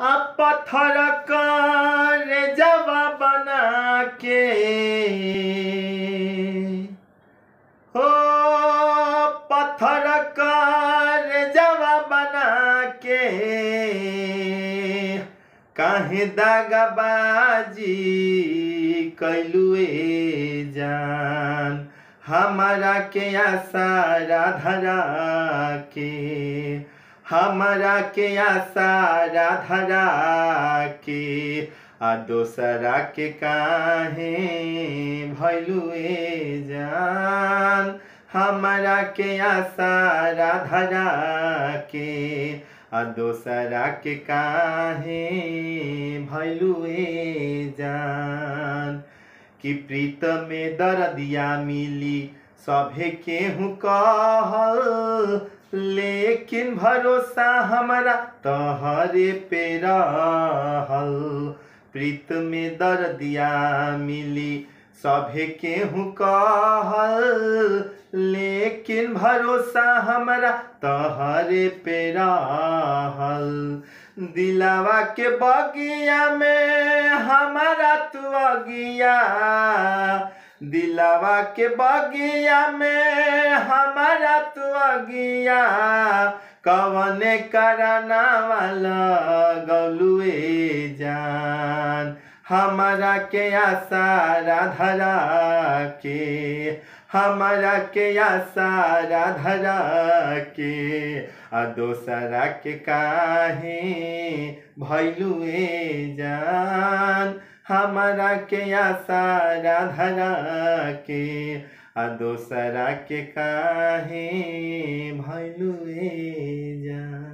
आ पत्थर करे जवा बना के हो पत्थर करे जवा बना के काहे दागबाजी कैलुए जान हमारा के आसारा धरा के हमारा के आसारा धरा के आ दोसरा के काहे भैलुए जान हमारा के आसारा धरा के आ दोसरा के काहे भैलुए जान कि प्रीत में दर्दिया मिली सभे केहू कहल लेकिन भरोसा हमारा तहरे पे रहल प्रीत में दर्दिया मिली सभे केहू कहल लेकिन भरोसा हमारा तहरे पे रहल दिलावा के बगिया में हमारा तू अगिया दिलावा के बगिया में हमारा तू अगिया कवने कराना वाला गलुए जान हमारा के आसारा धरा के हमारा के आसारा धरा के आ दोसरा के काहे भैलुए जान हमारा के आसारा धरा के आ दोसरा के काहे भैलुए जान।